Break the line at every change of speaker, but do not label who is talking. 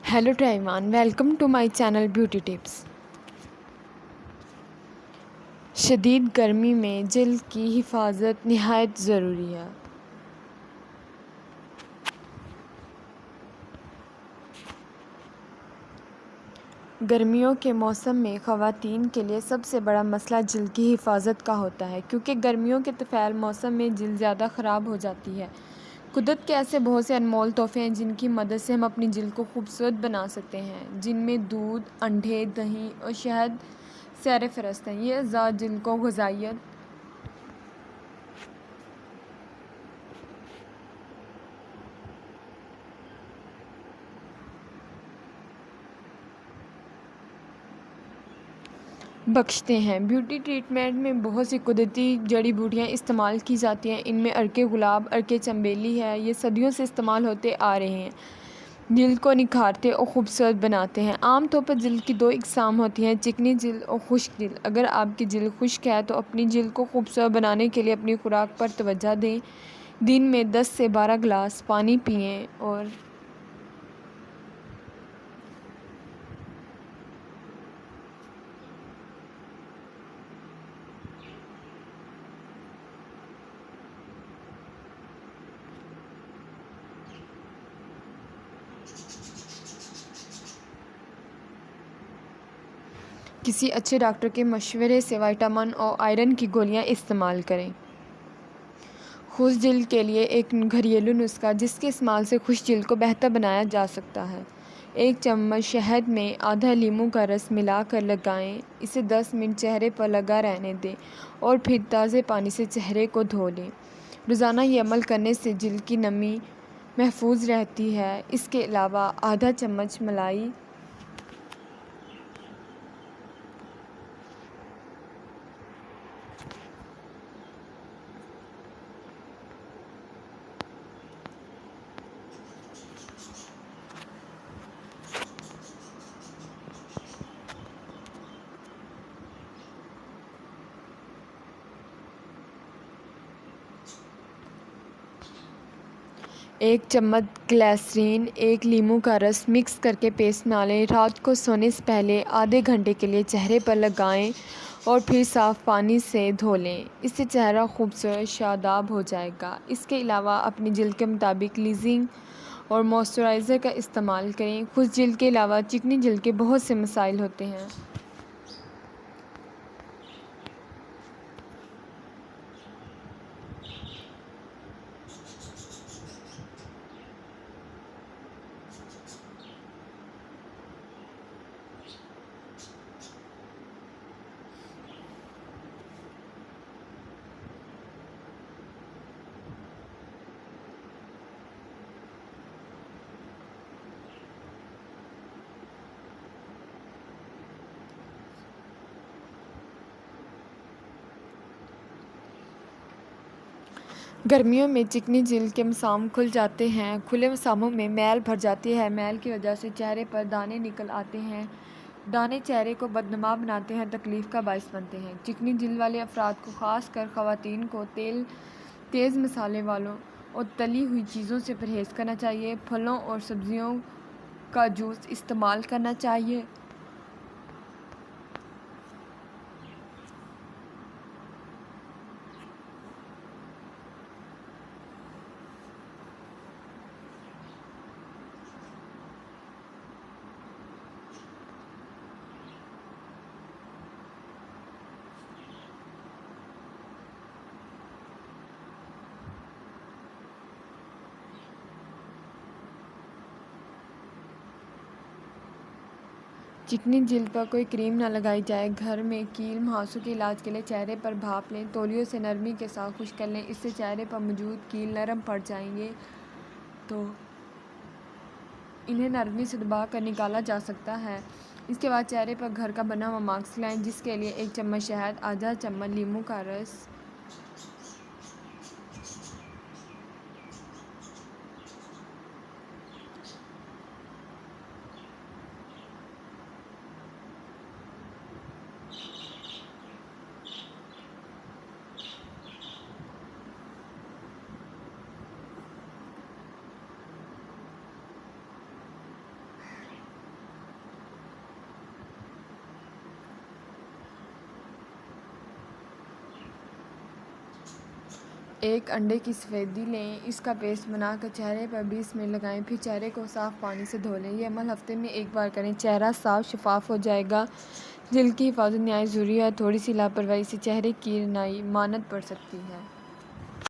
Hello to everyone, welcome to my channel beauty tips. शदीद गर्मी में जल्द की हिफाजत निहायत ज़रूरी है। गर्मियों के मौसम में ख़वातीन के लिए सबसे बड़ा मसला जल्द की हिफाजत का होता है, क्योंकि गर्मियों के तफ़ैल मौसम में जल्द ज़्यादा ख़राब हो जाती है। कुदरत के ऐसे बहुत से अनमोल तोहफ़े हैं जिनकी मदद से हम अपनी जल्द को खूबसूरत बना सकते हैं, जिनमें दूध, अंडे, दही और शहद सर फहरिस्त हैं। ये अज़ा जल्द को ग़िज़ाइयत बख्शते हैं। ब्यूटी ट्रीटमेंट में बहुत सी कुदरती जड़ी बूटियाँ इस्तेमाल की जाती हैं। इनमें अर्के गुलाब, अर्के चंबेली है। ये सदियों से इस्तेमाल होते आ रहे हैं, जल्द को निखारते और ख़ूबसूरत बनाते हैं। आम तौर पर जल्द की दो इकसाम होती हैं, चिकनी जल्द और खुश्क जल्द। अगर आपकी जल्द खुश्क है तो अपनी जल्द को खूबसूरत बनाने के लिए अपनी खुराक पर तवज्जो दें। दिन में 10 से 12 गिलास पानी पिएँ और किसी अच्छे डॉक्टर के मशवरे से विटामिन और आयरन की गोलियां इस्तेमाल करें। खुश्क जल्द के लिए एक घरेलू नुस्खा जिसके इस्तेमाल से खुश्क जल्द को बेहतर बनाया जा सकता है। 1 चम्मच शहद में आधा नींबू का रस मिलाकर लगाएं। इसे 10 मिनट चेहरे पर लगा रहने दें और फिर ताज़े पानी से चेहरे को धो लें। रोज़ाना ये अमल करने से जल्द की नमी महफूज रहती है। इसके अलावा आधा चम्मच मलाई एक चम्मच ग्लिसरीन, 1 नींबू का रस मिक्स करके पेस्ट बना लें। रात को सोने से पहले आधे घंटे के लिए चेहरे पर लगाएं और फिर साफ़ पानी से धो लें। इससे चेहरा खूबसूरत शादाब हो जाएगा। इसके अलावा अपनी जल्द के मुताबिक क्लींजिंग और मॉइस्चराइज़र का इस्तेमाल करें। खुश्क जल्द के अलावा चिकनी जल्द के बहुत से मसाइल होते हैं। गर्मियों में चिकनी जल्द के मसाम खुल जाते हैं। खुले मसामों में मैल भर जाती है। मैल की वजह से चेहरे पर दाने निकल आते हैं। दाने चेहरे को बदनुमा बनाते हैं, तकलीफ़ का बायस बनते हैं। चिकनी जल्द वाले अफराद को, ख़ास कर ख़वातीन को, तेज़ मसाले वालों और तली हुई चीज़ों से परहेज़ करना चाहिए। फलों और सब्ज़ियों का जूस इस्तेमाल करना चाहिए। चिकनी जल्द पर कोई क्रीम ना लगाई जाए। घर में कील मुहासों के इलाज के लिए चेहरे पर भाप लें। तौलियों से नरमी के साथ खुश्क कर लें। इससे चेहरे पर मौजूद कील नरम पड़ जाएंगे तो इन्हें नरमी से दबा कर निकाला जा सकता है। इसके बाद चेहरे पर घर का बना हुआ मास्क लगाएं, जिसके लिए 1 चम्मच शहद, आधा चम्मच नींबू का रस, ایک انڈے کی سفیدی لیں، اس کا پیسٹ بنا کر چہرے پر 20 منٹ لگائیں، پھر چہرے کو صاف پانی سے دھو لیں۔ یہ عمل ہفتے میں ایک بار کریں، چہرہ صاف شفاف ہو جائے گا۔ جلد کی حفاظت نہایت ضروری ہے اور تھوڑی سی لاپرواہی سے چہرے کی مانت پڑ سکتی ہے۔